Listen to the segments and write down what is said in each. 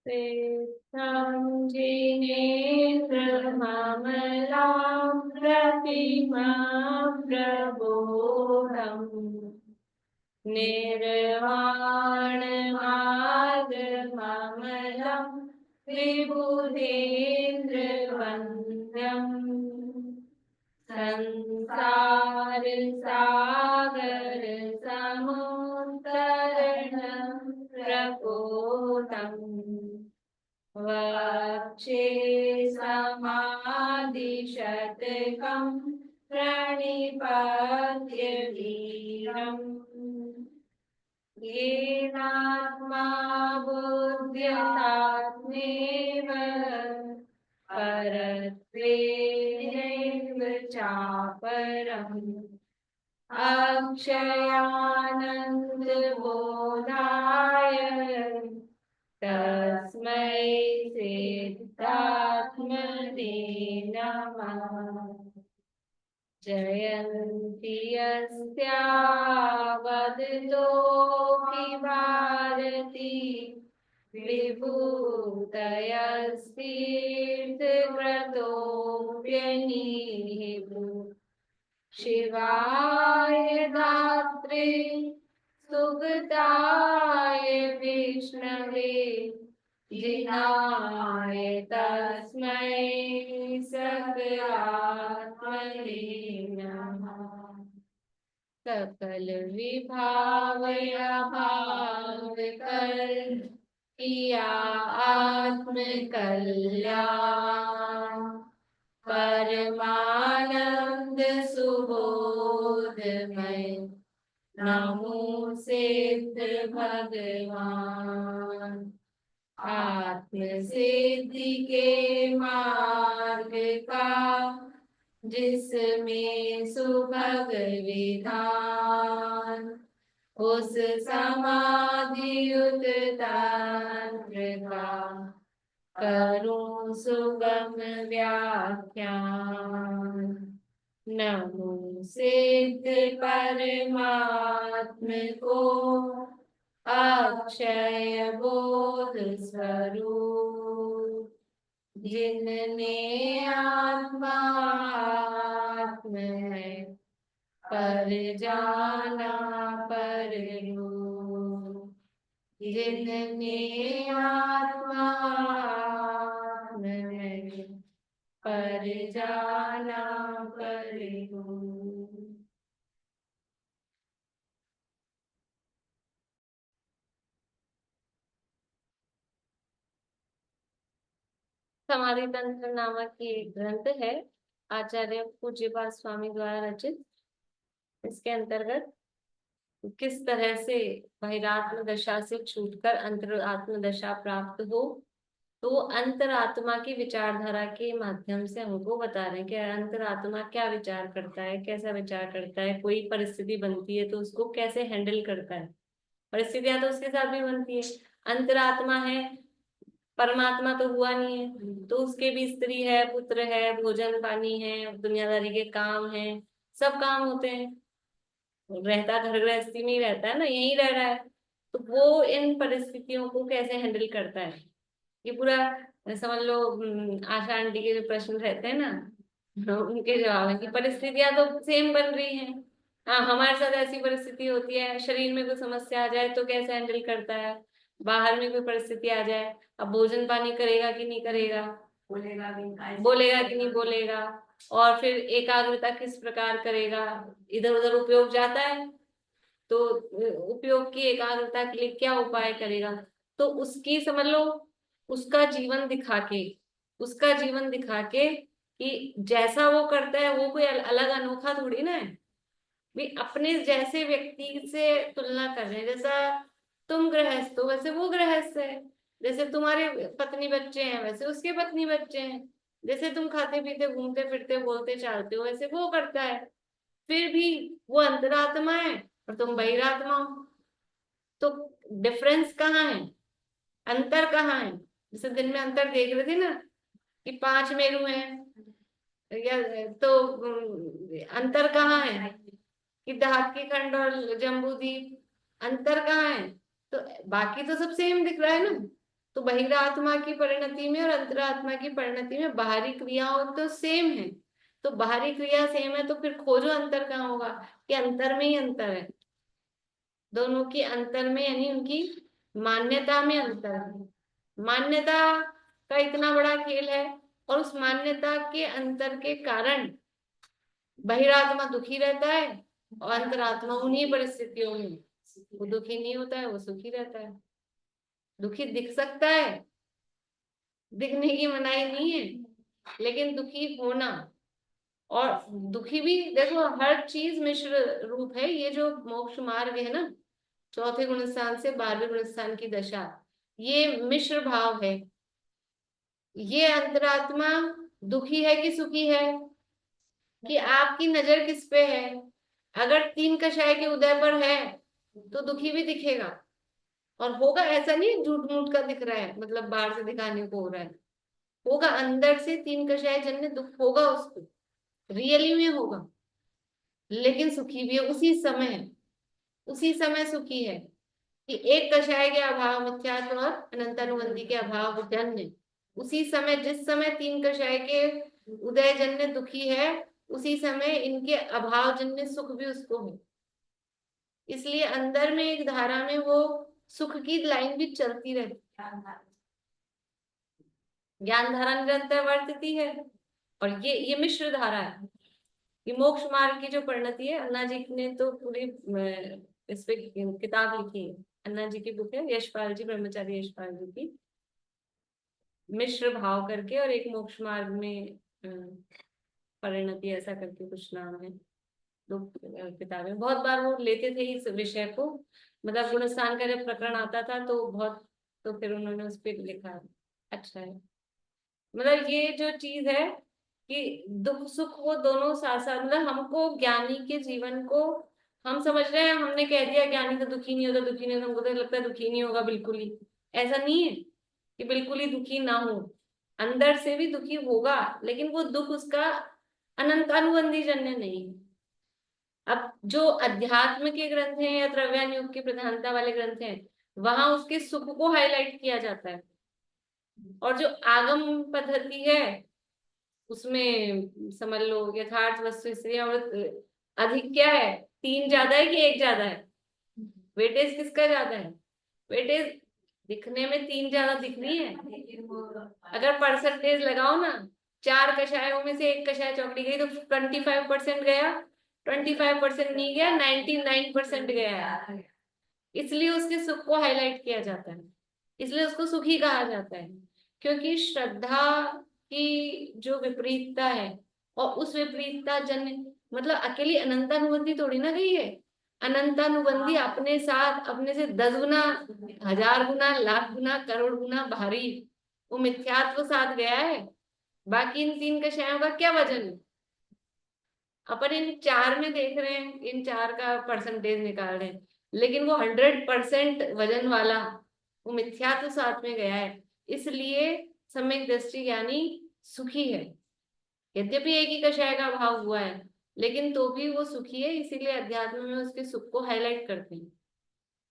श्रेष्ठं जिनेन्द्रममलां प्रतिमाप्रबोधम् निर्वाणमार्गममलं विबुधेन्द्रवन्द्यम् संसारसागरसमुत्तरणं प्रपोतम् वक्षे समाधिशतकं प्रणिपत्य धीरम् येनात्मा बुद्ध्यतात्मेव परत्वेनैव चापरम् अक्षयानन्दबोधाय तस्मै सिद्धात्मने नमः। जयन्ति यस्या वदतोऽपि भारती विभूतयस्तीर्थकृतोऽप्यनीः शिवाय धात्रे सुगताय विष्णवे जिनाय तस्मै सकलात्मने नमः। सकल विभावय भाव कर किया आत्म कल्याण परमानंद सुबोधमय नमो सिद्ध भगवान। आत्म सिद्धि के मार्ग का जिसमें सुभग विधान उस समाधियुत तंत्र का करूं सुगम व्याख्यान। नमो सिद्ध परमात्म को अक्षय बोध स्वरूप जिनने आत्मा आत्म है पर जाना पर रूप जिनने आत्मा आत्म है पर जाना पर रूप। समाधि तंत्र नामक ये एक ग्रंथ है, आचार्य पूज्यपाद स्वामी द्वारा रचित। इसके अंतर्गत किस तरह से बहिरात्म दशा से छूटकर अंतरात्म दशा प्राप्त हो, तो अंतरात्मा की विचारधारा के माध्यम से हमको बता रहे हैं कि अंतरात्मा क्या विचार करता है, कैसा विचार करता है। कोई परिस्थिति बनती है तो उसको कैसे हैंडल करता है। परिस्थितियां तो उसके साथ भी बनती है। अंतरात्मा है, परमात्मा तो हुआ नहीं है, तो उसके भी स्त्री है, पुत्र है, भोजन पानी है, दुनियादारी के काम है, सब काम होते हैं। रहता घर गृहस्थी में ही रहता है ना, यही रह रहा है, तो वो इन परिस्थितियों को कैसे हैंडल करता है, ये पूरा समझ लो। आशा आंटी के जो प्रश्न रहते हैं ना, उनके जवाब है कि परिस्थितियां तो सेम बन रही हैं। हाँ, हमारे साथ ऐसी परिस्थिति होती है, शरीर में कोई समस्या आ जाए तो कैसे हैंडल करता है, बाहर में कोई परिस्थिति आ जाए, अब भोजन पानी करेगा कि नहीं करेगा, बोलेगा कि नहीं बोलेगा, और फिर एकाग्रता किस प्रकार करेगा, इधर उधर उपयोग जाता है तो उपयोग की एकाग्रता के लिए क्या उपाय करेगा। तो उसकी समझ लो, उसका जीवन दिखा के, उसका जीवन दिखा के कि जैसा वो करता है वो कोई अलग अनोखा थोड़ी ना है। भी अपने जैसे व्यक्ति से तुलना कर रहे हैं, जैसा तुम गृहस्थ हो वैसे वो गृहस्थ है, जैसे तुम्हारे पत्नी बच्चे हैं वैसे उसके पत्नी बच्चे हैं, जैसे तुम खाते पीते घूमते फिरते बोलते चालते हो वैसे वो करता है। फिर भी वो अंतरात्मा है और तुम बहिरात्मा हो, तो डिफरेंस कहाँ है, अंतर कहाँ है। जैसे दिन में अंतर देख रहे थे ना कि 5 मेरू हैं, या तो अंतर कहाँ है कि धातु खंड और जम्बू द्वीप, अंतर कहाँ है। तो बाकी तो सब सेम दिख रहा है ना, तो बहिरात्मा की परिणति में और अंतरात्मा की परिणति में बाहरी क्रियाओं तो सेम है, तो बाहरी क्रिया सेम है तो फिर खोजो अंतर कहाँ होगा, कि अंतर में ही अंतर है, दोनों की अंतर में, यानी उनकी मान्यता में अंतर है। मान्यता का इतना बड़ा खेल है, और उस मान्यता के अंतर के कारण बहिरात्मा दुखी रहता है और अंतरात्मा उन्हीं परिस्थितियों में वो दुखी नहीं होता है, वो सुखी रहता है। दुखी दिख सकता है, दिखने की मनाही नहीं है, लेकिन दुखी होना, और दुखी भी देखो, हर चीज मिश्र रूप है। ये जो मोक्ष मार्ग है ना, चौथे गुण स्थान से 12वें गुण स्थान की दशा, ये मिश्र भाव है। ये अंतरात्मा दुखी है कि सुखी है, कि आपकी नजर किस पे है। अगर तीन कषाय के उदय पर है तो दुखी भी दिखेगा, और होगा, ऐसा नहीं झूठ मूठ का दिख रहा है, मतलब बाहर से दिखाने को हो रहा है, होगा अंदर से तीन कषाय जन्य दुख होगा, उसको रियली में होगा, लेकिन सुखी भी है उसी समय, उसी समय सुखी है। कि एक कषाय के अभाव मिथ्यात्व और अनंतानुबंधी के अभाव जन्य, उसी समय, जिस समय तीन कषाय के उदय जन्य दुखी है, उसी समय इनके अभाव जन्य सुख भी उसको है। इसलिए अंदर में एक धारा में वो सुख की लाइन भी चलती रहती है, ज्ञान धारा निरंतर वर्तती है। और ये मिश्र धारा है। ये मोक्ष मार्ग की जो परिणति है, अन्ना जी ने तो पूरी इस पे किताब लिखी है, अन्ना जी की बुक है, यशपाल जी, ब्रह्मचारी यशपाल जी की, मिश्र भाव करके, और एक मोक्ष मार्ग में परिणति ऐसा करके कुछ नाम है। दो किताबें, बहुत बार वो लेते थे इस विषय को, मतलब गुणस्थान का जब प्रकरण आता था तो बहुत, तो फिर उन्होंने उस पर लिखा है। अच्छा है, मतलब ये जो चीज है कि दुख सुख वो दोनों साथ साथ, मतलब हमको ज्ञानी के जीवन को, हम समझ रहे हैं, हमने कह दिया ज्ञानी तो दुखी नहीं होता, दुखी नहीं होता, हमको तो लगता है दुखी नहीं होगा बिल्कुल ही। ऐसा नहीं है कि बिल्कुल ही दुखी ना हो, अंदर से भी दुखी होगा, लेकिन वो दुख उसका अनंत अनुबंधी जन्य नहीं है। अब जो अध्यात्म के ग्रंथ हैं या द्रव्यान योग की प्रधानता वाले ग्रंथ हैं, वहां उसके सुख को हाईलाइट किया जाता है, और जो आगम पद्धति है उसमें समझ लो यथार्थ वस्तु स्त्री अमृत अधिक क्या है, तीन ज्यादा है कि एक ज्यादा है, वेटेज किसका ज्यादा है, वेटेज दिखने में तीन ज्यादा दिख रही है। अगर परसेंटेज लगाओ ना, चार कषायों में से एक कषाय चौकड़ी गई तो 25% गया, 25% नहीं गया, 99% गया है। इसलिए उसके सुख को हाईलाइट किया जाता है, इसलिए उसको सुखी कहा जाता है, क्योंकि श्रद्धा की जो विपरीतता है, और उस विपरीतता जन्य, मतलब अकेली अनंतानुबंधी थोड़ी ना गई है, अनंतानुबंधी अपने साथ, अपने से 10 गुना, 1000 गुना, लाख गुना, करोड़ गुना भारी वो मिथ्यात्व साथ गया है। बाकी इन तीन कषायों का क्या वजन है, अपन इन चार में देख रहे हैं, इन चार का परसेंटेज निकाल रहे हैं, लेकिन वो 100% वजन वाला वो मिथ्या तो साथ में गया है। इसलिए सम्यक दृष्टि ज्ञानी सुखी है, यद्यपि एक ही कषाय का अभाव हुआ है, लेकिन तो भी वो सुखी है। इसीलिए अध्यात्म में उसके सुख को हाईलाइट करते हैं,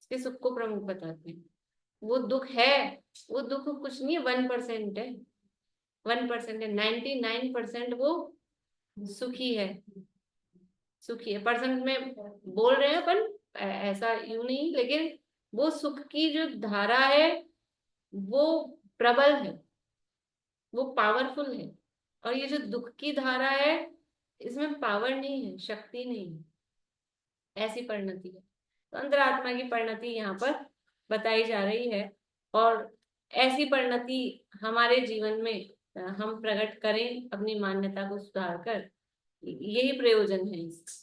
उसके सुख को प्रमुख बताते हैं। वो दुख है, वो दुख कुछ नहीं है, 1% है, 1% है, 99% वो सुखी है, सुखी है। परसेंट में बोल रहे हैं अपन, ऐसा यूं नहीं, लेकिन वो सुख की जो धारा है वो प्रबल है, वो पावरफुल है। और ये जो दुख की धारा है, इसमें पावर नहीं है, शक्ति नहीं है, ऐसी परिणति है। तो अंतरात्मा की परिणति यहाँ पर बताई जा रही है, और ऐसी परिणति हमारे जीवन में हम प्रकट करें, अपनी मान्यता को सुधार कर, यही प्रयोजन है इसका।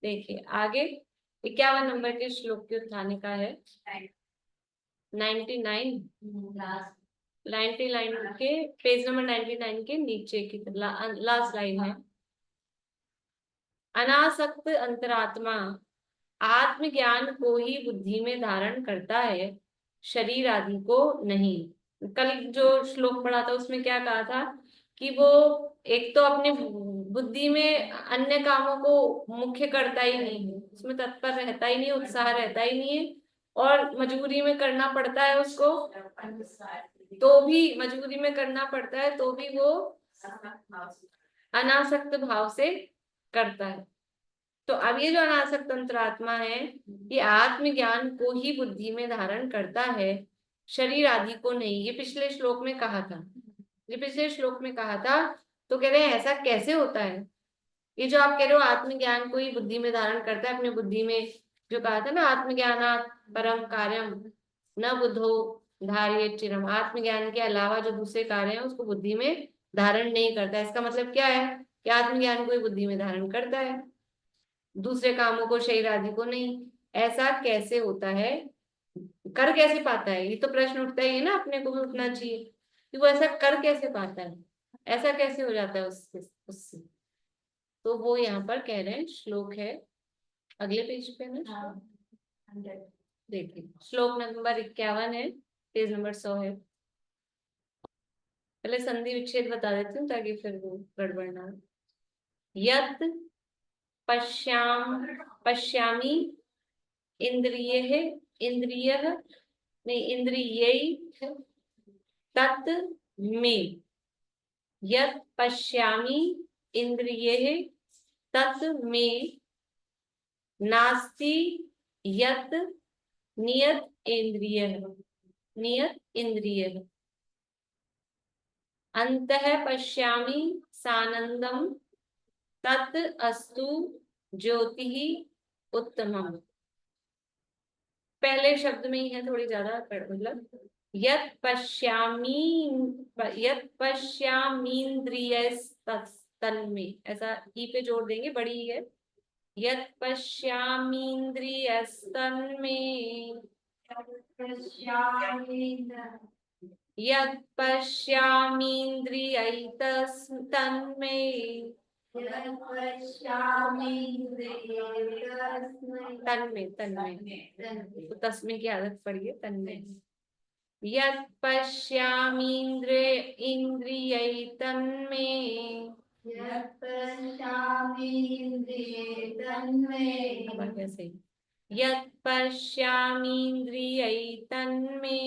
देखिए आगे 51 नंबर के श्लोक की उत्थानिका है, 99, 99 के पेज नंबर 99 के नीचे की लास्ट लाइन है, अनासक्त अंतरात्मा आत्मज्ञान को ही बुद्धि में धारण करता है, शरीर आदि को नहीं। कल जो श्लोक पढ़ा था उसमें क्या कहा था, कि वो एक तो अपने बुद्धि में अन्य कामों को मुख्य करता ही नहीं है, उसमें तत्पर रहता ही नहीं, उत्साह रहता ही नहीं है, और मजबूरी में करना पड़ता है उसको, तो भी मजबूरी में करना पड़ता है तो भी वो अनासक्त भाव से करता है। तो अब ये जो अनासक्त अंतरात्मा है, ये आत्मज्ञान को ही बुद्धि में धारण करता है, शरीर आदि को नहीं। ये पिछले श्लोक में कहा था, ये पिछले श्लोक में कहा था। तो कह रहे हैं ऐसा कैसे होता है? ये जो आप कह रहे हो आत्मज्ञान को ही बुद्धि में धारण करता है, अपनी बुद्धि में, जो कहा था ना, आत्मज्ञानात् परम कार्यम न बुद्धो धारयेत् चिरम, आत्मज्ञान के अलावा जो दूसरे कार्य हैं उसको बुद्धि में धारण नहीं करता। इसका मतलब क्या है कि आत्मज्ञान को ही बुद्धि में धारण करता है, दूसरे कामों को, शरीर आदि को नहीं। ऐसा कैसे होता है, कर कैसे पाता है? ये तो प्रश्न उठता ही है ना, अपने को भी उठना चाहिए कि वो ऐसा कर कैसे पाता है, ऐसा कैसे हो जाता है उससे उससे। तो वो यहाँ पर कह रहे हैं, श्लोक है अगले पेज पे ना, देखिए श्लोक नंबर 51 है, पेज नंबर 100 है। पहले संधि विच्छेद बता देती हूँ ताकि फिर वो गड़बड़ ना हो। यत पश्यामी इंद्रिय इंद्रिय नहीं इंद्रिय तत् में, यत पश्यामी इंद्रिय तत् में नास्ति यत नियत इंद्रिय, नियत इंद्रिय अंतः पश्यामि सानंदम तत् अस्तु ज्योतिः उत्तमम। पहले शब्द में ही है थोड़ी ज्यादा मतलब, यत पश्यामीन्द्रिय तन्मे, ऐसा ई पे जोड़ देंगे, बड़ी ही है। यत पश्यामीन्द्रियस्तन्मे, यत पश्यामीन्द्रियैतस्तन्मे, तन्मे तन्मे तो तस्मे की आदत पड़ी है, तन्मे। यत पश्यामीन्द्रिय इंद्रियै तन्मे, अब कैसे, यत पश्यामीन्द्रियै तन्मे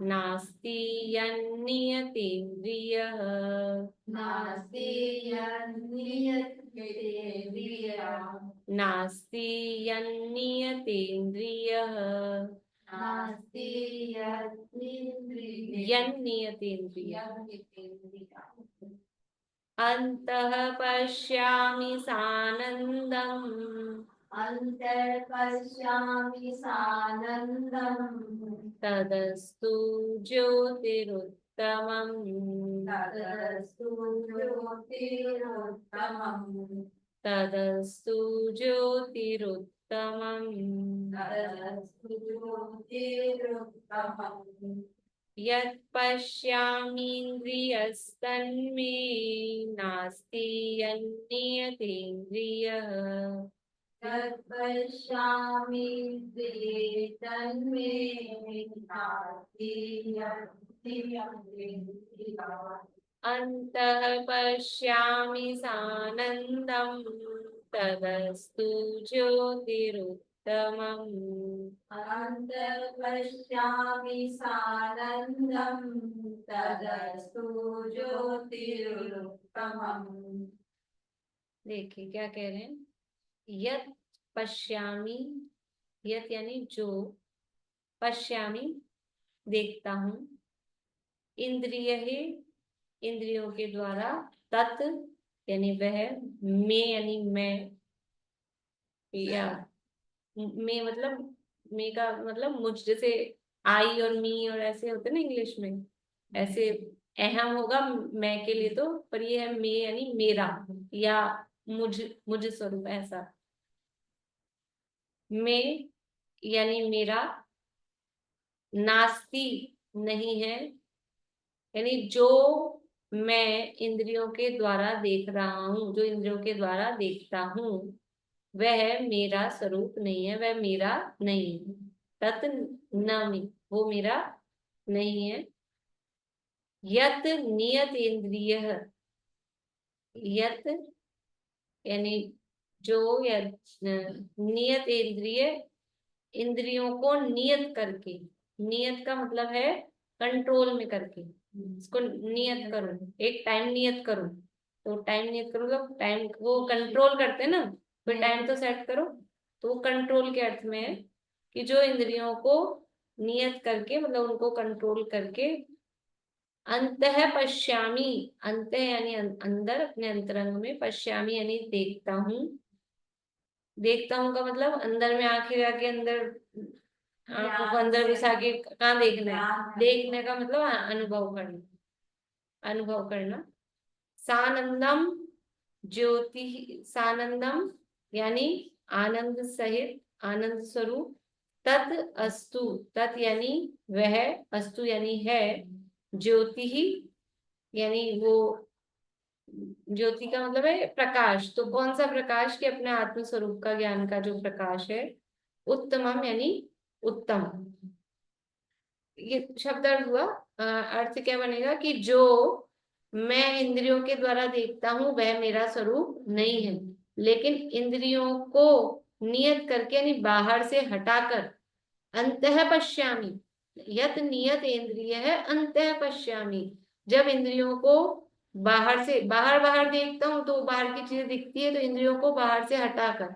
नास्ति यन्नियतेन्द्रियः, नास्ति यन्नियतेन्द्रियः, यन्नियतेन्द्रियः। अन्तः पश्यामि सानन्दम्, तदस्तु ज्योतिरुत्तमम्, तदस्तु ज्योतिरुत्तमम्। यत् पश्यामीन्द्रियस्तन्मे नास्ति यन्नियतेन्द्रियः, अन्तः पश्यामि सानन्दम् तदस्तु ज्योतिरुत्तमम्, देखिए क्या कह रहे हैं, यत पश्यामी, यत यानी जो, पश्यामी देखता हूँ, इंद्रिय है इंद्रियों के द्वारा, तत् यानी वह, मैं यानी मैं, या मैं मतलब, मैं का मतलब मुझ, जैसे आई और मी और ऐसे होते ना इंग्लिश में, ऐसे अहम होगा मैं के लिए तो, पर ये है मैं यानी मेरा या मुझ, मुझ स्वरूप ऐसा। मैं यानी मेरा, नास्ति नहीं है, यानी जो मैं इंद्रियों के द्वारा देख रहा हूँ, जो इंद्रियों के द्वारा देखता हूँ, वह मेरा स्वरूप नहीं है, वह मेरा नहीं है। तत् न मी, वो मेरा नहीं है। यत नियत इंद्रिय, यत यानी जो या नियत इंद्रिय, इंद्रियों को नियत करके, नियत का मतलब है कंट्रोल में करके, इसको नियत करो, एक टाइम नियत करो, तो टाइम नियत करो मतलब टाइम वो कंट्रोल करते हैं ना, कोई टाइम तो सेट करो, तो वो कंट्रोल के अर्थ में है कि जो इंद्रियों को नियत करके मतलब उनको कंट्रोल करके, अंतः पश्यामी, अंत यानी अंदर, अपने अंतरंग में, पश्यामी यानी देखता हूँ, देखता हूँ का मतलब अंदर में आंखें रख के अंदर, आंखों को अंदर घुसा के कहाँ देखना है, देखने का मतलब अनुभव करना, अनुभव करना। सानंदम, ज्योति सानंदम यानी आनंद सहित, आनंद स्वरूप, तत् अस्तु, तत् यानी वह, अस्तु यानी है, ज्योति ही यानी वो, ज्योति का मतलब है प्रकाश, तो कौन सा प्रकाश, कि अपने आत्म स्वरूप का ज्ञान का जो प्रकाश है, उत्तमम यानी उत्तम। ये शब्द अर्थ हुआ। अर्थ क्या बनेगा कि जो मैं इंद्रियों के द्वारा देखता हूं वह मेरा स्वरूप नहीं है, लेकिन इंद्रियों को नियत करके यानी बाहर से हटाकर, अंतः पश्यामि, यत नियत इंद्रिय है अंतः पश्यामि, जब इंद्रियों को बाहर से, बाहर बाहर देखता हूं तो बाहर की चीजें दिखती है, तो इंद्रियों को बाहर से हटाकर,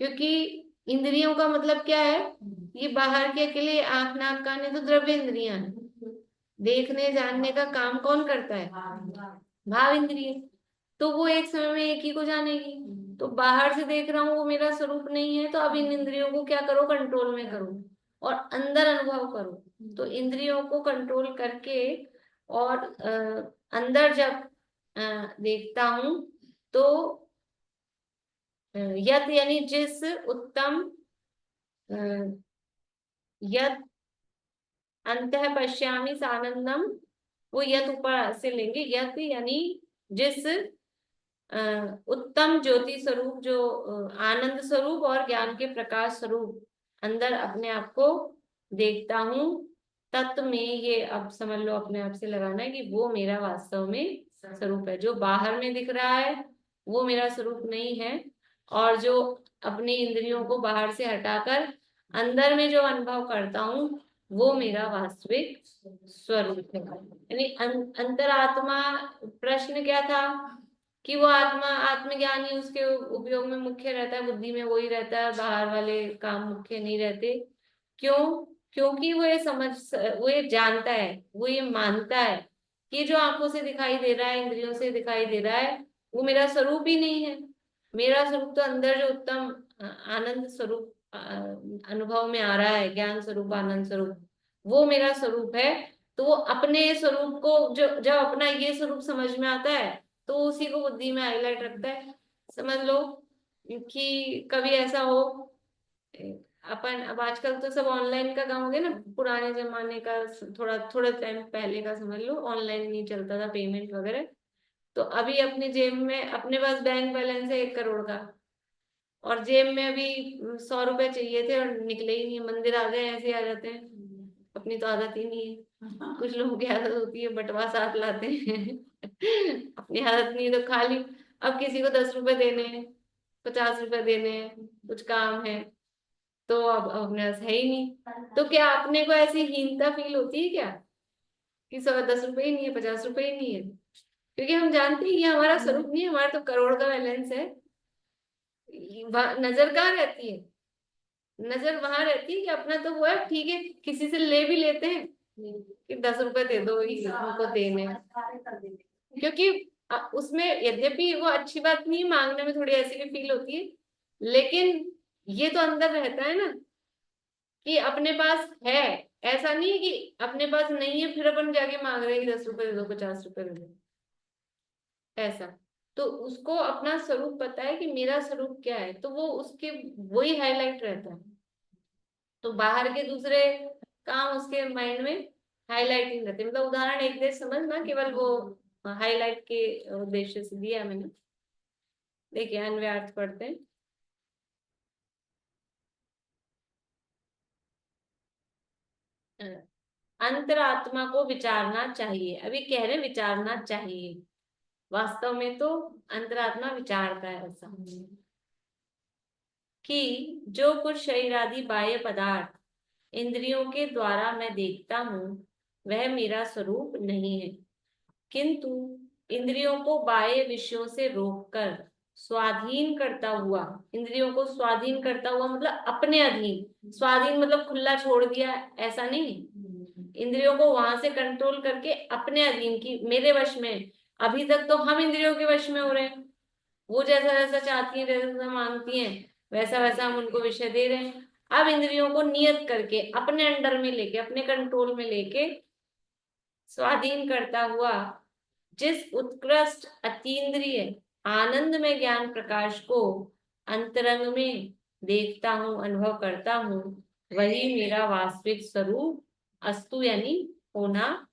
क्योंकि इंद्रियों का मतलब क्या है, ये बाहर के अकेले आंख नाक कान, ये तो द्रव्य इंद्रियां हैं, देखने जानने का काम कौन करता है, भाव इंद्रिय, तो वो एक समय में एक ही को जानेगी, तो बाहर से देख रहा हूँ वो मेरा स्वरूप नहीं है, तो अब इन इंद्रियों को क्या करो, कंट्रोल में करो और अंदर अनुभव करो, तो इंद्रियों को कंट्रोल करके और अंदर जब देखता हूं, तो यत यानी जिस, उत्तम, अ, यत, अंतः पश्यामि सानंदम, वो यत ऊपर से लेंगे, यत यानी जिस उत्तम ज्योति स्वरूप, जो आनंद स्वरूप और ज्ञान के प्रकाश स्वरूप अंदर अपने आप को देखता हूँ, तत्व में, ये अब समझ लो अपने आप से लगाना है कि वो मेरा वास्तव में स्वरूप है, जो बाहर में दिख रहा है वो मेरा स्वरूप नहीं है, और जो अपनी इंद्रियों को बाहर से हटाकर अंदर में जो अनुभव करता हूँ वो मेरा वास्तविक स्वरूप है। यानी अंतरात्मा, प्रश्न क्या था कि वो आत्मा, आत्मज्ञान ही उसके उपयोग में मुख्य रहता है, बुद्धि में वही रहता है, बाहर वाले काम मुख्य नहीं रहते। क्यों? क्योंकि वो ये समझ, वो ये जानता है, वो ये मानता है कि जो आंखों से दिखाई दे रहा है, इंद्रियों से दिखाई दे रहा है, वो मेरा स्वरूप ही नहीं है। मेरा स्वरूप तो अंदर जो उत्तम आनंद स्वरूप अनुभव में आ रहा है, ज्ञान स्वरूप, आनंद स्वरूप, वो मेरा स्वरूप है। तो वो अपने स्वरूप को, जो जब अपना ये स्वरूप समझ में आता है, तो उसी को बुद्धि में हाईलाइट रखता है। समझ लो कि कभी ऐसा हो, अपन अब आजकल तो सब ऑनलाइन का काम हो गया ना, पुराने जमाने का थोड़ा थोड़ा टाइम पहले का समझ लो, ऑनलाइन नहीं चलता था पेमेंट वगैरह, तो अभी अपनी जेब में, अपने पास बैंक बैलेंस है 1 करोड़ का, और जेब में अभी 100 रुपए चाहिए थे और निकले ही नहीं, मंदिर आ गए ऐसे आ जाते हैं, अपनी तो आदत ही नहीं है, कुछ लोगों की आदत होती है बटवा साथ लाते हैं अपनी आदत नहीं है तो खाली, अब किसी को 10 रुपए देने हैं, 50 रुपए देने हैं, कुछ काम है, तो अब अपने पास है ही नहीं, तो क्या अपने को ऐसी हीनता फील होती है क्या कि 10 रुपए ही नहीं है, 50 रुपए ही नहीं है, क्योंकि हम जानते हैं ये हमारा स्वरूप नहीं है, हमारा तो करोड़ का बैलेंस है। नजर कहाँ रहती है, नजर वहां रहती है कि अपना तो वो है, ठीक है, किसी से ले भी लेते हैं कि 10 रुपए दे दो उनको देने, क्योंकि उसमें यद्यपि वो अच्छी बात नहीं, मांगने में थोड़ी ऐसी भी फील होती है, लेकिन ये तो अंदर रहता है ना कि अपने पास है, ऐसा नहीं है कि अपने पास नहीं है फिर अपन जाके मांग रहे हैं कि 10 रुपए दे दो, 50 रुपए दे दो, ऐसा। तो उसको अपना स्वरूप पता है कि मेरा स्वरूप क्या है, तो वो उसके वही हाईलाइट रहता है, तो बाहर के दूसरे काम उसके माइंड में हाईलाइटिंग रहते हैं। मतलब उदाहरण एक देश समझना, केवल वो हाईलाइट के उद्देश्य से दिया मैंने। देखिए अन्वय अर्थ पढ़ते हैं। अंतरात्मा को विचारना चाहिए, अभी कह रहे विचारना चाहिए, वास्तव में तो अंतरात्मा विचारता है ऐसा। कि जो कुछ शरीरादि बाह्य पदार्थ इंद्रियों के द्वारा मैं देखता हूँ वह मेरा स्वरूप नहीं है, किंतु इंद्रियों को बाह्य विषयों से रोककर स्वाधीन करता हुआ, इंद्रियों को स्वाधीन करता हुआ मतलब अपने अधीन, स्वाधीन मतलब खुला छोड़ दिया ऐसा नहीं, इंद्रियों को वहां से कंट्रोल करके अपने अधीन की, मेरे वश में। अभी तक तो हम इंद्रियों के वश में हो रहे हैं, वो जैसा जैसा चाहती है जैसा जैसा मांगती हैं वैसा वैसा हम उनको विषय दे रहे हैं। अब इंद्रियों को नियत करके अपने अंडर में लेके, अपने कंट्रोल में लेके स्वाधीन करता हुआ जिस उत्कृष्ट अतीन्द्रिय आनंद में ज्ञान प्रकाश को अंतरंग में देखता हूँ, अनुभव करता हूँ, वही मेरा वास्तविक स्वरूप अस्तु यानी होना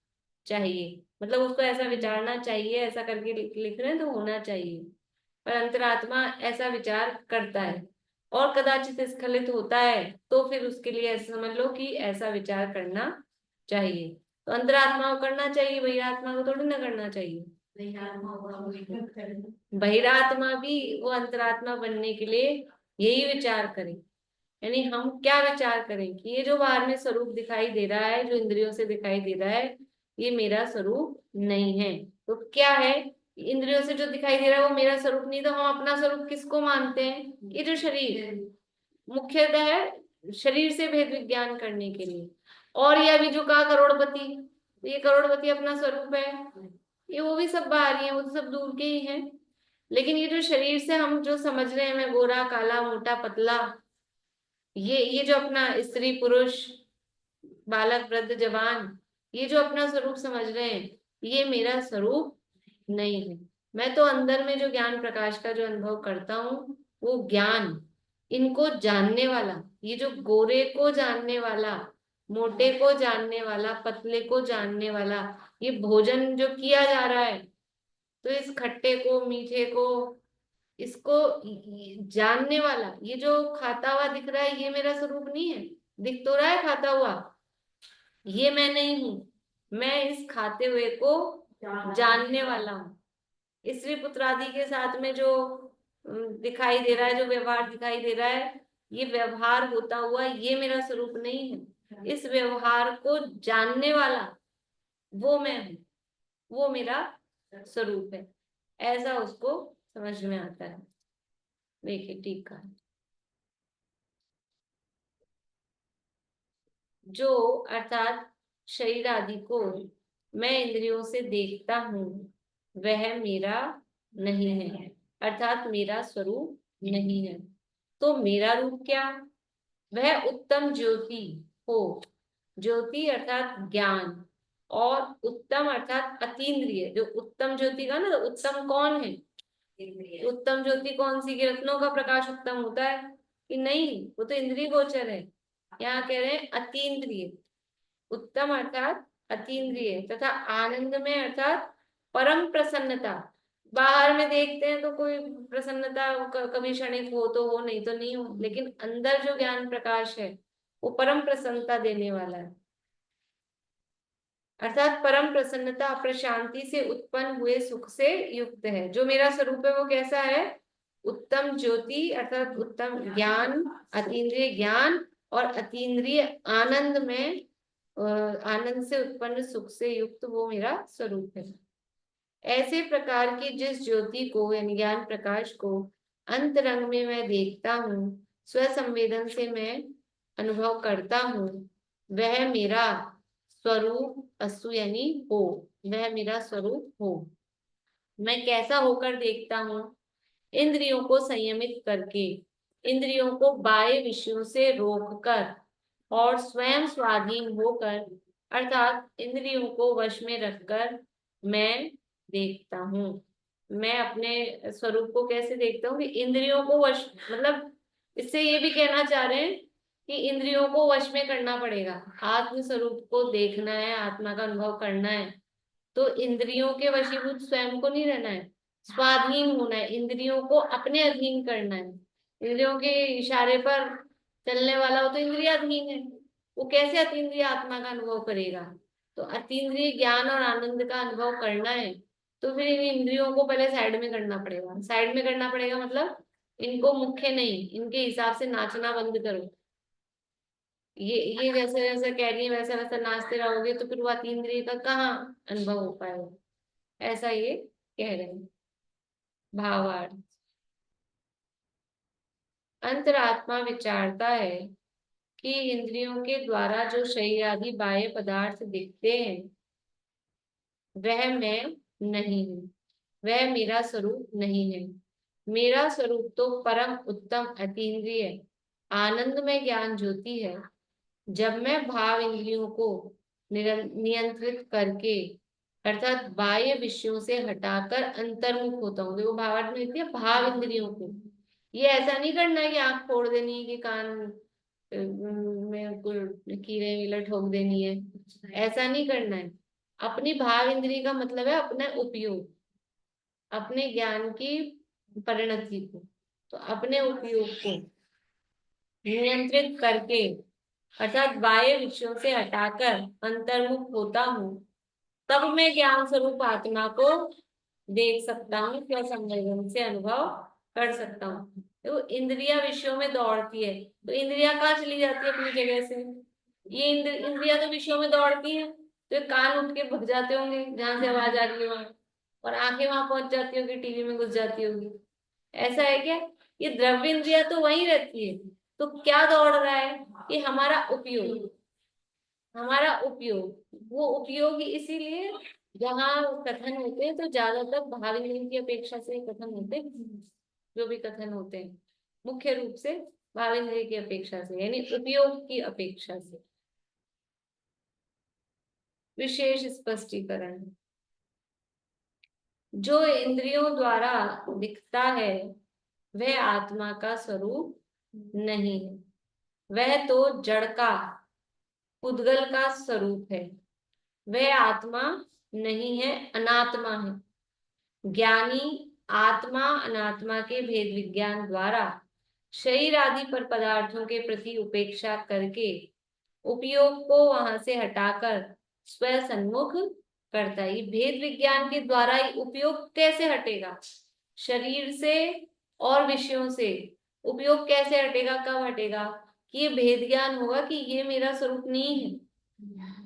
चाहिए। मतलब उसको ऐसा विचारना चाहिए, ऐसा करके लिख रहे हैं तो होना चाहिए, पर अंतरात्मा ऐसा विचार करता है और कदाचित स्खलित होता है तो फिर उसके लिए ऐसा समझ लो कि ऐसा विचार करना चाहिए। तो अंतरात्मा को करना चाहिए, बहिरात्मा को थोड़ी ना करना चाहिए। बहिरात्मा भी वो अंतरात्मा बनने के लिए यही विचार करे, यानी हम क्या विचार करें कि ये जो बाहर में स्वरूप दिखाई दे रहा है, जो इंद्रियों से दिखाई दे रहा है, ये मेरा स्वरूप नहीं है। तो क्या है, इंद्रियों से जो दिखाई दे रहा है वो मेरा स्वरूप नहीं, तो हम अपना स्वरूप किसको मानते हैं? ये जो शरीर, मुख्यतः है शरीर से भेद विज्ञान करने के लिए। और ये अभी जो कहा करोड़पति, तो ये करोड़पति अपना स्वरूप है, ये वो भी सब बाहरी है, वो तो सब दूर के ही हैं। लेकिन ये जो शरीर से हम जो समझ रहे हैं, मैं गोरा काला मोटा पतला, ये जो अपना स्त्री पुरुष बालक वृद्ध जवान, ये जो अपना स्वरूप समझ रहे हैं, ये मेरा स्वरूप नहीं है। मैं तो अंदर में जो ज्ञान प्रकाश का जो अनुभव करता हूँ वो ज्ञान, इनको जानने वाला, ये जो गोरे को जानने वाला, मोटे को जानने वाला, पतले को जानने वाला, ये भोजन जो किया जा रहा है, तो इस खट्टे को मीठे को इसको जानने वाला, ये जो खाता हुआ दिख रहा है ये मेरा स्वरूप नहीं है। दिख तो रहा है खाता हुआ, ये मैं नहीं हूँ, मैं इस खाते हुए को जानने वाला हूँ। स्त्री पुत्रादि के साथ में जो दिखाई दे रहा है, जो व्यवहार दिखाई दे रहा है, ये व्यवहार होता हुआ ये मेरा स्वरूप नहीं है। इस व्यवहार को जानने वाला वो मैं हूँ, वो मेरा स्वरूप है, ऐसा उसको समझ में आता है। देखिए टीका, जो अर्थात शरीर आदि को मैं इंद्रियों से देखता हूँ वह मेरा नहीं है, अर्थात मेरा स्वरूप नहीं है। तो मेरा रूप क्या? वह उत्तम ज्योति हो, ज्योति अर्थात ज्ञान, और उत्तम अर्थात अतीन्द्रिय। जो उत्तम ज्योति का ना, तो उत्तम कौन है? उत्तम ज्योति कौन सी? कि रत्नों का प्रकाश उत्तम होता है कि नहीं? वो तो इंद्रिय गोचर है। यहाँ कह रहे हैं अतीन्द्रिय, उत्तम अर्थात अतीन्द्रिय, तथा आनंद में अर्थात परम प्रसन्नता। बाहर में देखते हैं तो कोई प्रसन्नता कभी क्षणिक हो तो हो, नहीं तो नहीं हो, लेकिन अंदर जो ज्ञान प्रकाश है वो परम प्रसन्नता देने वाला है, अर्थात परम प्रसन्नता प्रशांति से उत्पन्न हुए सुख से युक्त है। जो मेरा स्वरूप है वो कैसा है? उत्तम ज्योति अर्थात उत्तम ज्ञान, अतीन्द्रिय ज्ञान और अतीन्द्रिय आनंद में आनंद से उत्पन्न सुख से युक्त वो मेरा स्वरूप है। ऐसे प्रकार की जिस ज्योति को यानी ज्ञान प्रकाश को अंतरंग में मैं देखता हूँ, स्वसंवेदन से मैं अनुभव करता हूँ, वह मेरा स्वरूप अस्तु यानी हो, वह मेरा स्वरूप हो। मैं कैसा होकर देखता हूँ? इंद्रियों को संयमित करके, इंद्रियों को बाह्य विषयों से रोककर और स्वयं स्वाधीन होकर, अर्थात इंद्रियों को वश में रखकर मैं देखता हूँ। मैं अपने स्वरूप को कैसे देखता हूँ? कि इंद्रियों को वश, मतलब इससे ये भी कहना चाह रहे हैं कि इंद्रियों को वश में करना पड़ेगा। आत्म स्वरूप को देखना है, आत्मा का अनुभव करना है, तो इंद्रियों के वशीभूत स्वयं को नहीं रहना है, स्वाधीन होना है, इंद्रियों को अपने अधीन करना है। इंद्रियों के इशारे पर चलने वाला वो तो इंद्रियाधीन है, वो कैसे अतीन्द्रिय आत्मा का अनुभव करेगा? तो अतीन्द्रिय ज्ञान और आनंद का अनुभव करना है तो फिर इन इंद्रियों को पहले साइड में करना पड़ेगा। साइड में करना पड़ेगा मतलब इनको मुख्य नहीं, इनके हिसाब से नाचना बंद करो। ये जैसे जैसे कह रही है वैसा वैसा नाचते रहोगे तो फिर वो अतीन्द्रिय का कहाँ अनुभव हो पाएगा, ऐसा ये कह रहे हैं। भावार्थ, अंतरात्मा विचारता है कि इंद्रियों के द्वारा जो शरीर आदि बाह्य पदार्थ दिखते हैं वह मैं नहीं हूँ, वह मेरा स्वरूप नहीं है। मेरा स्वरूप तो परम उत्तम अतीन्द्रिय आनंदमय ज्ञान ज्योति है। जब मैं भाव इंद्रियों को नियंत्रित करके अर्थात बाह्य विषयों से हटाकर अंतर्मुख होता हूँ, देखो भावार्थ में लिखती है भाव इंद्रियों को। ये ऐसा नहीं करना है कि आंख फोड़ देनी है कि कान में कोई कीड़े वीले ठोक देनी है, ऐसा नहीं करना है। अपनी भाव इंद्रिय का मतलब है अपना उपयोग, अपने ज्ञान की परिणति को, तो अपने उपयोग को नियंत्रित करके अर्थात बाह्य विषयों से हटाकर अंतर्मुख होता हूँ, तब मैं ज्ञान स्वरूप आत्मा को देख सकता हूँ, क्या संवेदन से अनुभव कर सकता हूँ। तो इंद्रिया विषयों में दौड़ती है तो इंद्रिया कहाँ चली जाती है अपनी जगह से, ये इंद्रिया तो विषयों में दौड़ती है तो ये कान उठ के भग जाते होंगे जहां से आवाज आ रही है वहां, और आंखें वहां पहुंच जाती होगी, टीवी में घुस जाती होगी। ऐसा है क्या? ये द्रव्य इंद्रिया तो वहीं रहती है, तो क्या दौड़ रहा है? ये हमारा उपयोग, हमारा उपयोग, वो उपयोग इसीलिए जहाँ कथन होते हैं तो ज्यादातर भाव इंद्रियों की अपेक्षा से कथन होते हैं, जो भी कथन होते हैं मुख्य रूप से भाव इंद्रिय की अपेक्षा से, यानी उपयोग की अपेक्षा से। विशेष स्पष्टीकरण, जो इंद्रियों द्वारा दिखता है वह आत्मा का स्वरूप नहीं है, वह तो जड़ का पुद्गल का स्वरूप है, वह आत्मा नहीं है, अनात्मा है। ज्ञानी आत्मा अनात्मा के भेद विज्ञान द्वारा शरीर आदि पर पदार्थों के प्रति उपेक्षा करके उपयोग को वहां से हटाकर स्व सन्मुख करता है। ये भेद विज्ञान के द्वारा ही उपयोग कैसे हटेगा? शरीर से और विषयों से उपयोग कैसे हटेगा, कब हटेगा? कि ये भेद ज्ञान होगा कि ये मेरा स्वरूप नहीं है,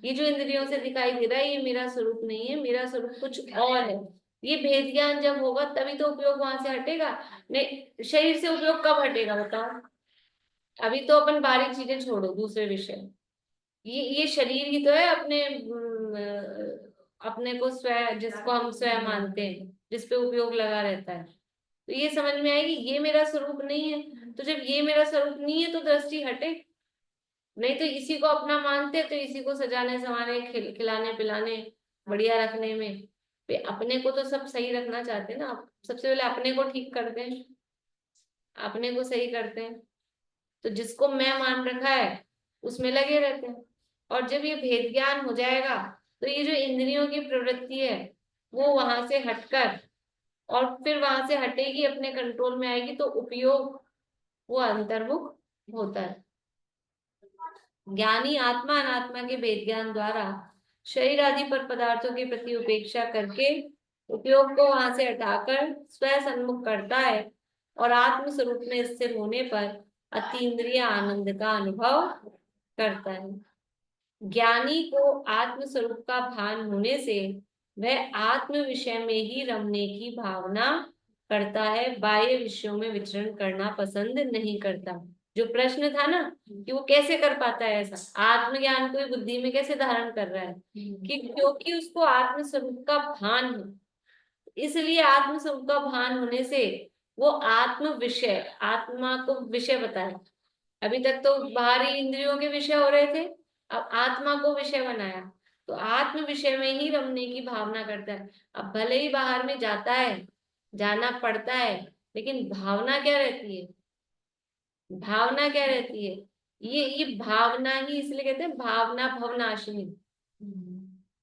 ये जो इंद्रियों से दिखाई दे रहा है ये मेरा स्वरूप नहीं है, मेरा स्वरूप कुछ और है। ये भेद ज्ञान जब होगा तभी तो उपयोग वहां से हटेगा। नहीं, शरीर से उपयोग कब हटेगा बताओ? अभी तो अपन बाहरी चीजें छोड़ो, दूसरे विषय, ये शरीर ही तो है अपने अपने को स्वयं, जिसको हम स्वयं मानते हैं, जिसपे उपयोग लगा रहता है, तो ये समझ में आएगी ये मेरा स्वरूप नहीं है। तो जब ये मेरा स्वरूप नहीं है तो दृष्टि हटे, नहीं तो इसी को अपना मानते तो इसी को सजाने संवारने खिलाने पिलाने बढ़िया रखने में, अपने को तो सब सही रखना चाहते हैं ना, सबसे पहले अपने को ठीक करते हैं, अपने को सही करते हैं, तो जिसको मैं मान रखा है उसमें लगे रहते हैं। और जब ये भेद ज्ञान हो जाएगा तो ये जो इंद्रियों की प्रवृत्ति है वो वहां से हटकर और फिर वहां से हटेगी, अपने कंट्रोल में आएगी, तो उपयोग वो अंतर्मुख होता है। ज्ञानी आत्मा अनात्मा के भेद ज्ञान द्वारा शरीर आदि पर पदार्थों के प्रति उपेक्षा करके उपयोग को वहां से हटाकर स्व सन्मुख करता है और आत्म स्वरूप में स्थिर होने पर अतीन्द्रिय आनंद का अनुभव करता है। ज्ञानी को आत्म स्वरूप का भान होने से वह आत्म विषय में ही रमने की भावना करता है, बाह्य विषयों में विचरण करना पसंद नहीं करता। जो प्रश्न था ना कि वो कैसे कर पाता है ऐसा, आत्मज्ञान को बुद्धि में कैसे धारण कर रहा है, कि क्योंकि उसको आत्म स्वरूप का भान है, इसलिए आत्म स्वरूप का भान होने से वो आत्म विषय, आत्मा को विषय बताया। अभी तक तो बाहरी इंद्रियों के विषय हो रहे थे, अब आत्मा को विषय बनाया, तो आत्म विषय में ही रमने की भावना करता है। अब भले ही बाहर में जाता है, जाना पड़ता है, लेकिन भावना क्या रहती है? भावना क्या रहती है? ये भावना ही, इसलिए कहते हैं भावना भवनाशिनी।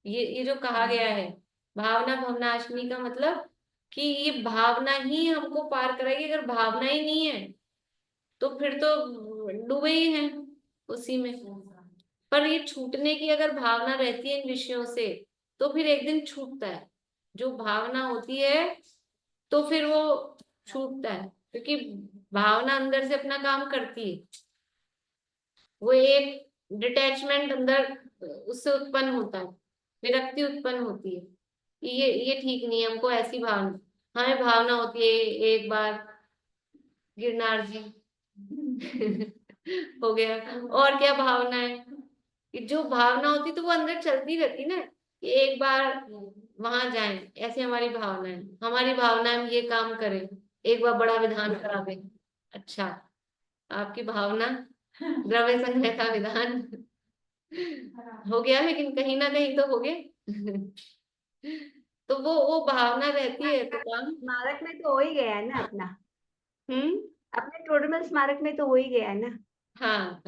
ये जो कहा गया है भावना भवनाशिनी का मतलब कि ये भावना ही हमको पार कराएगी। अगर भावना ही नहीं है तो फिर तो डूबे ही हैं उसी में। पर ये छूटने की अगर भावना रहती है इन विषयों से तो फिर एक दिन छूटता है, जो भावना होती है तो फिर वो छूटता है। क्योंकि भावना अंदर से अपना काम करती है, वो एक डिटैचमेंट अंदर उससे उत्पन्न होता है, विरक्ति उत्पन्न होती है। ये ठीक नहीं है, हमको ऐसी भावना, हमें भावना होती है एक बार गिरनार जी हो गया। और क्या भावना है कि जो भावना होती तो वो अंदर चलती रहती ना, कि एक बार वहां जाएं, ऐसी हमारी भावना है। हमारी भावना है हम ये काम करें, एक बार बड़ा विधान करा दें। अच्छा, आपकी भावना द्रव्य संग्रह का विधान हो गया, लेकिन कहीं ना कहीं तो हो गया तो वो भावना रहती है तो काम। स्मारक में तो हो ही गया है ना अपना, हम्म। अपने टोडरमल स्मारक में तो हो ही गया है ना। हाँ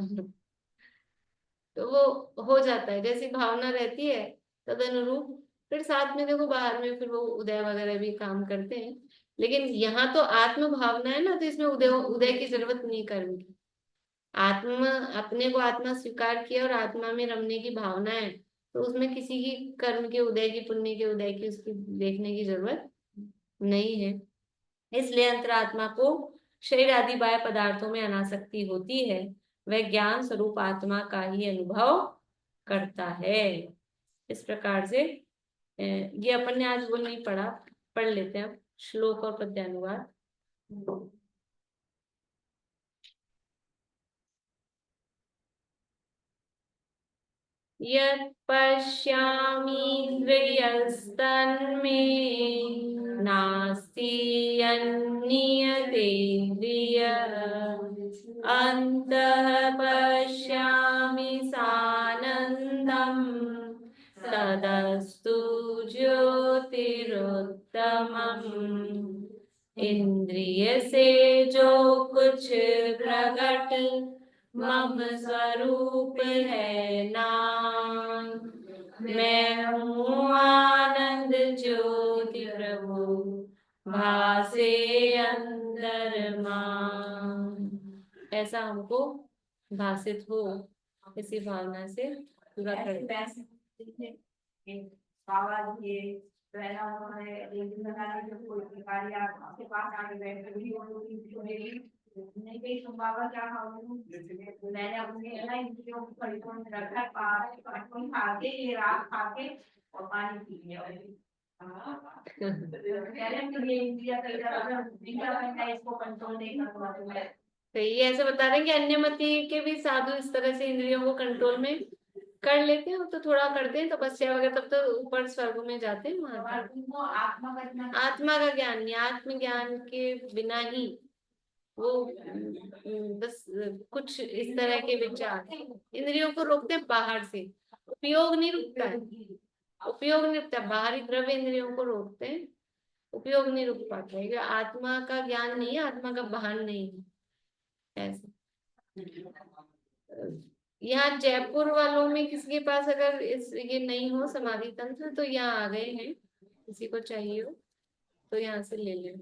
तो वो हो जाता है, जैसी भावना रहती है तद अनुरूप। फिर साथ में देखो बाहर में फिर वो उदय वगैरह भी काम करते हैं, लेकिन यहाँ तो आत्म भावना है ना, तो इसमें उदय उदय की जरूरत नहीं कर्म की। आत्मा, अपने को आत्मा स्वीकार किया और आत्मा में रमने की भावना है, तो उसमें किसी की कर्म के उदय की, पुण्य के उदय की उसकी देखने की जरूरत नहीं है। इसलिए अंतरात्मा को शरीर आदि बाह्य पदार्थों में अनासक्ति होती है, वह ज्ञान स्वरूप आत्मा का ही अनुभव करता है। इस प्रकार से ये अपन ने आज वो नहीं पढ़ा, पढ़ लेते हैं अब श्लोक और पद्यानुवाद। यत् पश्यामि हृदयस्तन्मे नास्ति यन्नियतेन्द्रिय अन्तः पश्यामि सानन्दम् तदस्तु ज्योतिरुत्तमम्। इंद्रिय से जो कुछ प्रकट मम स्वरूप है नाम, मैं हूँ आनंद ज्योति प्रभु भासे अंदर मान। ऐसा हमको भासित हो, इसी भावना से पूरा कर। बाबा जी पहला उन्होंने एक दिन बता दी जब कोई भिखारी आपके पास आके बैठ गई, नहीं गई तो बाबा क्या खाऊं, मैंने अपनी है ना इंद्रियों को खरीदों में रखा, पानी खा के, ये रात खा के और पानी पी लिया। इसको कंट्रोल नहीं कर पाती मैं। तो ये ऐसे बता रहे हैं कि अन्यमति के भी साधु इस तरह से इंद्रियों को कंट्रोल में कर लेते हैं, तो थोड़ा करते हैं तपस्या वगैरह, तब तो ऊपर स्वर्ग में जाते हैं। वहां आत्मा का ज्ञान नहीं, आत्मज्ञान के बिना ही वो बस कुछ इस तरह के विचार इंद्रियों को रोकते हैं बाहर से, उपयोग नहीं रुकता है, उपयोग नहीं रुकता, बाहरी द्रव्य इंद्रियों को रोकते हैं, उपयोग नहीं रुक पाता है, आत्मा का ज्ञान नहीं है, आत्मा का भान नहीं है। ऐसा यहाँ जयपुर वालों में किसी के पास अगर इस ये नहीं हो समाधि तंत्र, तो यहाँ आ गए हैं, किसी को चाहिए हो तो यहाँ से ले ले।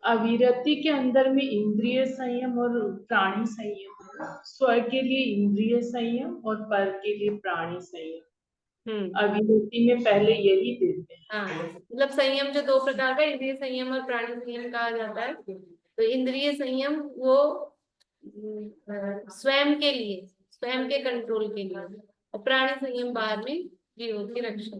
अविरति के अंदर में इंद्रिय संयम और प्राणी संयम, स्व के लिए इंद्रिय संयम और पर के लिए प्राणी संयम, अविरति में पहले यही देते हैं। हाँ, मतलब संयम जो दो प्रकार का, इंद्रिय संयम और प्राणी संयम कहा जाता है। तो इंद्रिय संयम वो स्वयं के लिए, स्वयं के कंट्रोल के लिए, और प्राणी संयम बाहर में जीवों की रक्षा।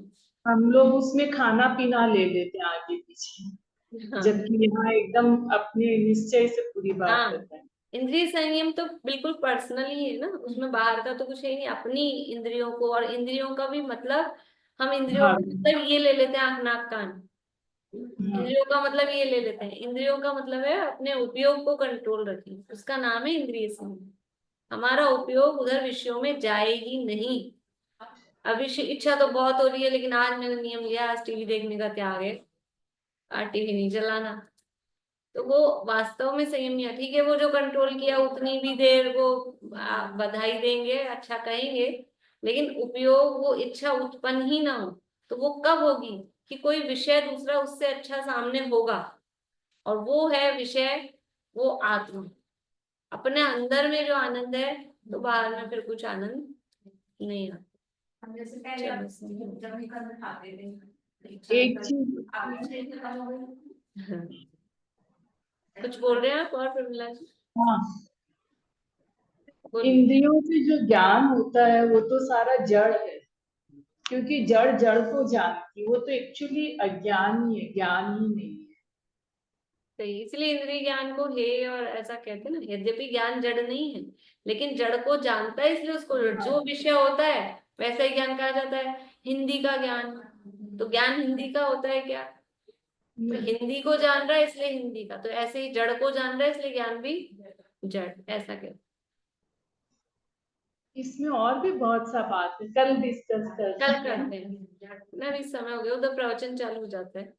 हम लोग उसमें खाना पीना ले लेते हैं आगे पीछे, हाँ, जबकि यहाँ एकदम अपने निश्चय से पूरी बात हाँ, बताएं। इंद्रिय संयम तो बिल्कुल पर्सनल ही है ना, उसमें बाहर का तो कुछ है नहीं, अपनी इंद्रियों को, और इंद्रियों का भी मतलब हम इंद्रियों हाँ, का मतलब ये ले लेते हैं आंख नाक कान, हाँ, इंद्रियों का मतलब ये ले लेते हैं, इंद्रियों का मतलब है अपने उपयोग को कंट्रोल रखें, उसका नाम है इंद्रिय संयम। हमारा उपयोग उधर विषयों में जाएगी नहीं। अब इच्छा तो बहुत हो रही है, लेकिन आज मैंने नियम लिया, आज टीवी देखने का त्याग है, आज टीवी नहीं चलाना, तो वो वास्तव में संयम नहीं है। ठीक है, वो जो कंट्रोल किया उतनी भी देर वो बधाई देंगे, अच्छा कहेंगे, लेकिन उपयोग वो इच्छा उत्पन्न ही ना हो, तो वो कब होगी कि कोई विषय दूसरा उससे अच्छा सामने होगा, और वो है विषय, वो आत्मा, अपने अंदर में जो आनंद है, तो बाहर में फिर कुछ आनंद नहीं आता। हम जैसे पहले जब निकल में खाते थे एक चीज कुछ बोल रहे हैं आप और प्रमिला जी? हाँ, बोलिए। इंद्रियों से जो ज्ञान होता है वो तो सारा जड़ है, क्योंकि जड़ जड़ को जानती, वो तो एक्चुअली अज्ञान ही है, ज्ञान ही नहीं है। सही, इसलिए इंद्रिय ज्ञान को हे और ऐसा कहते हैं ना। यद्यपि ज्ञान जड़ नहीं है, लेकिन जड़ को जानता है, इसलिए उसको जो विषय होता है वैसा ही ज्ञान कहा जाता है। हिंदी का ज्ञान, तो ज्ञान हिंदी का होता है क्या? तो हिंदी को जान रहा है इसलिए हिंदी का, तो ऐसे ही जड़ को जान रहा है इसलिए ज्ञान भी जड़, ऐसा कहते इसमें और भी बहुत सा बात है, कल डिस्कस हैं। कल करते हैं। करते हैं ना, अभी समय हो गया, उधर प्रवचन चालू हो जाता है।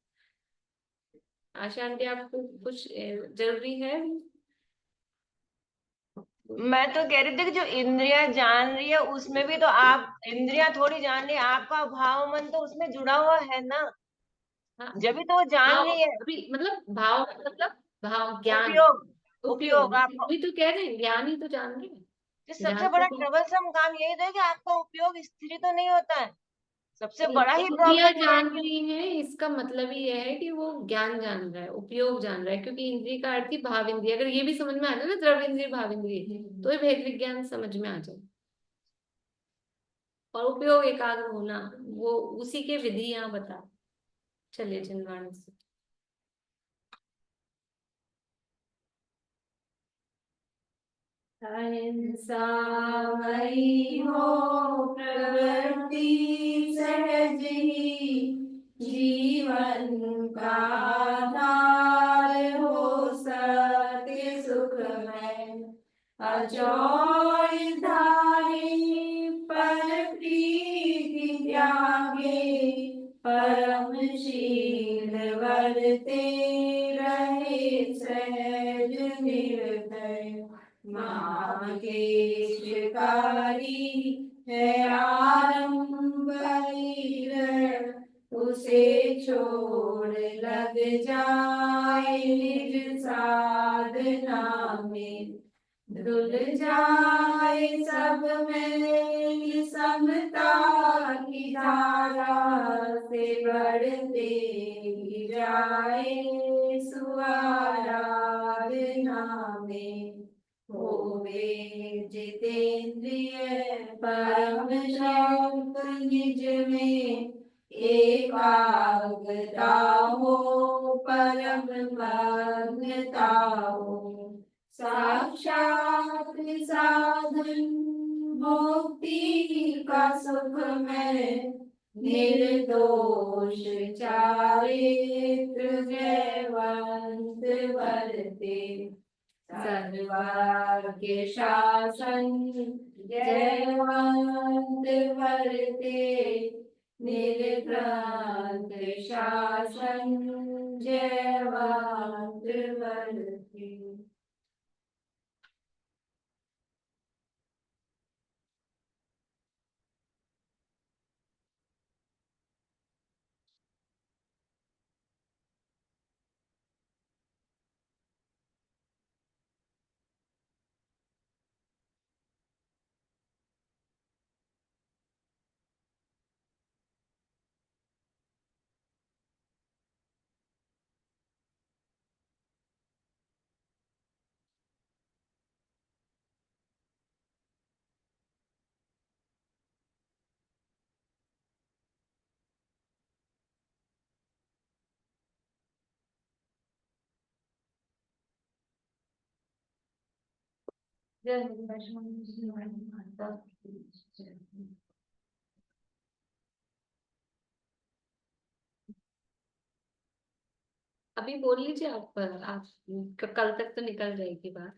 आशा आंटी, आपको कुछ जरूरी है? मैं तो कह रही थी कि जो इंद्रियां जान रही है उसमें भी तो आप इंद्रियां थोड़ी जान रही है, आपका भाव मन तो उसमें जुड़ा हुआ है ना, हाँ, जब भी तो वो जान भाव रही है। अभी मतलब भाव मतलब भाव ज्ञान, उपयोग, उपयोग उपयोग आपको, अभी तो कह रहे हैं, ज्ञान ही तो जान रहे हैं। तो ज्ञान सबसे तो बड़ा ट्रबलसम काम यही तो है कि आपका उपयोग स्थिर तो नहीं होता है, सबसे बड़ा ही इंद्रियां प्रॉब्लम ये है जान कि रही हैं, इसका मतलब ही यह है कि वो ज्ञान जान रहा है, उपयोग जान रहा है, क्योंकि इंद्रिय का अर्थ ही भाव इंद्रिय। अगर ये भी समझ में आ जाए ना, द्रव्य इंद्रिय भाव इंद्रिय, तो ये भेद विज्ञान समझ में आ जाए। और उपयोग एकाग्र होना, वो उसी के विधि यहाँ बता। चलिए चिंतवाणी से। अहिंसा मई हो प्रवृत्ति सहज ही, जीवन का आधार हो सत्य सुख में। अचौर धारी पर प्रीति त्यागे, परमशील वर्ते रहे सहज निर्दय। माँ के शिकारी है आरंभ हीर, उसे छोड़ लग जाए निज साधना में। धुल जाए सब में समता की धारा से, बढ़ते ही जाए सुआराधना में। होवे जितेंद्रिय परम शौक निज में, एकाग्रता हो परम मग्नता हो। साक्षात साधन मुक्ति का सुख में, निर्दोष चारित्र जयवंत वर्ते। सर्वार्थ शासन जयवंत वर्ते, निर्भ्रांत शासन जयवंत वर्ते। जय हिंद माता की जय। अभी बोल लीजिए आप, कल तक तो निकल जाएगी बात।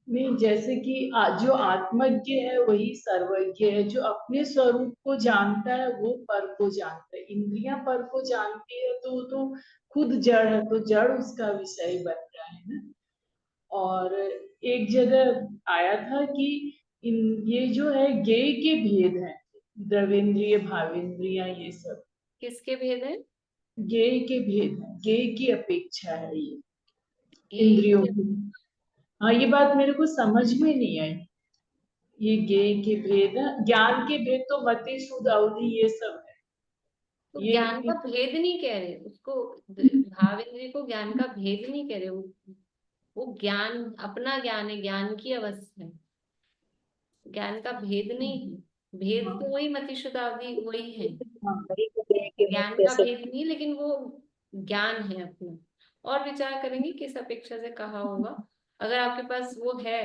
नहीं, जैसे कि जो आत्मज्ञ है वही सर्वज्ञ है, जो अपने स्वरूप को जानता है वो पर को जानता है। इंद्रियां पर को जानती है तो वो तो खुद जड़ है, तो जड़ उसका विषय बन रहा है ना। और एक जगह आया था कि ये जो है ज्ञेय के भेद है, द्रवेंद्रिय भावेंद्रिया ये सब किसके भेद है? ज्ञेय के भेद है, ज्ञेय की अपेक्षा है ये इंद्रियों ये की। हाँ, ये बात मेरे को समझ में नहीं आई। ये ज्ञेय के भेद है, ज्ञान के भेद तो मति शुद्ध अवधि ये सब है। तो ये ज्ञान का भेद नहीं कह रहे उसको, भाव इंद्रिय को ज्ञान का भेद नहीं कह रहे, वो ज्ञान अपना ज्ञान है, ज्ञान की अवस्था है, ज्ञान का भेद नहीं है। भेद तो वही मति शुद्धावधि वही है, ज्ञान का भेद नहीं, लेकिन वो ज्ञान है अपना। और विचार करेंगे किस अपेक्षा से कहा होगा, अगर आपके पास वो है।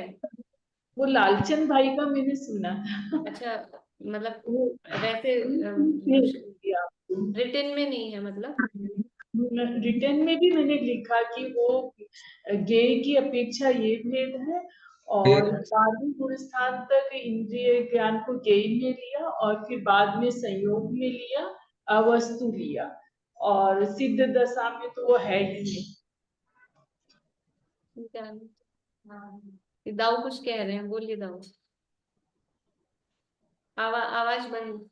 वो लालचंद भाई का मैंने सुना था। अच्छा, मतलब वो वैसे भेज दिया आपको। रिटन में नहीं है मतलब। रिटर्न में भी मैंने लिखा कि वो गेय की अपेक्षा ये भेद है, और बाद में गुणस्थान तक इंद्रिय ज्ञान को गेय में लिया और फिर बाद में संयोग में लिया, अवस्तु लिया, और सिद्ध दशा में तो वो है ही नहीं। ज्ञान, हाँ, दाऊ कुछ कह रहे हैं, बोलिए दाऊ। आवाज बंद।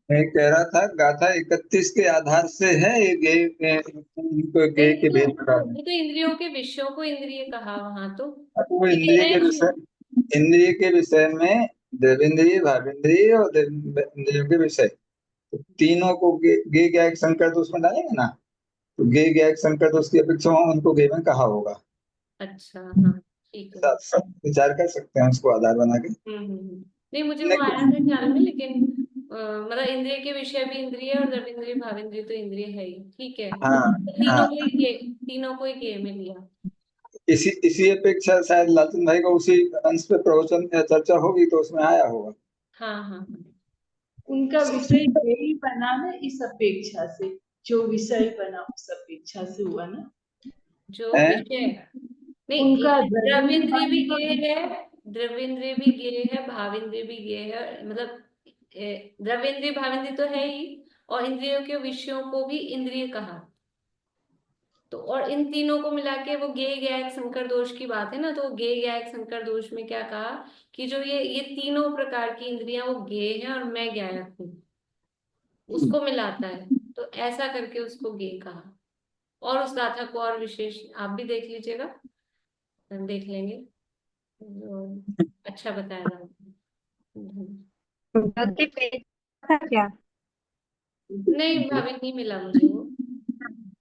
मैं कह रहा था गाथा 31 के आधार से है ये इनको गे नहीं, के वो भेद तो बता वो तो इंद्रियों के विषयों को इंद्रिय कहा वहां तो। वो ये कह रहे हैं कि इंद्रिय के विषय में देवेंद्रिय भावेंद्रिय और इंद्रियों के विषय, तो तीनों को गे ज्ञायक संकर दोष में डालेंगे ना, तो गे ज्ञायक संकर दोष की अपेक्षा उनको गे में कहा होगा। अच्छा, हाँ ठीक है। साथ साथ विचार कर सकते हैं उसको आधार बना के। नहीं, मुझे वो आया था ख्याल में, लेकिन मतलब इंद्रिय के विषय भी इंद्रिय और द्रव्येंद्रिय भावेंद्रिय तो इंद्रिय है ही, ठीक है। हाँ तो हाँ, तीनों को ही गे में लिया। इसी अपेक्षा शायद लालचंद भाई को उसी अंश पे प्रवचन या चर्चा होगी तो उसमें आया होगा। हाँ हाँ हाँ। उनका विषय यही बना ना, इस अपेक्षा से, जो विषय बना उस अपेक्षा से हुआ ना। जो है? विषय, नहीं, उनका द्रव्येंद्रिय भी गे है, द्रव्येंद्रिय भी गे है, भावेंद्रिय भी गे है, मतलब द्रव्येंद्रिय भावेंद्रिय तो है ही, और इंद्रियों के विषयों को भी इंद्रिय कहा। तो और इन तीनों को मिला के वो गे ज्ञायक संकर दोष की बात है ना, तो गे ज्ञायक संकर दोष में क्या कहा कि जो ये तीनों प्रकार की इंद्रियां वो गे हैं और मैं ज्ञायक हूँ, उसको मिलाता है, तो ऐसा करके उसको गे कहा। और उस गाथा को और विशेष आप भी देख लीजिएगा, हम देख लेंगे, तो अच्छा बताया था। क्या? नहीं भाभी, नहीं मिला मुझे वो,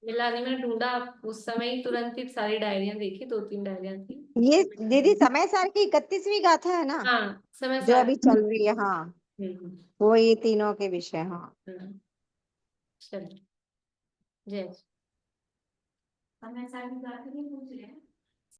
मिला नहीं, मैंने ढूंढा उस समय ही, तुरंत ही सारी डायरियां देखी, 2-3 डायरियां थी। ये दीदी समय सार की 31वीं गाथा है ना, हाँ, समय जो सार। अभी चल रही है। हाँ, वो ये तीनों के विषय। हाँ, चलिए, जय। समय सार की बात नहीं पूछ रहे हैं।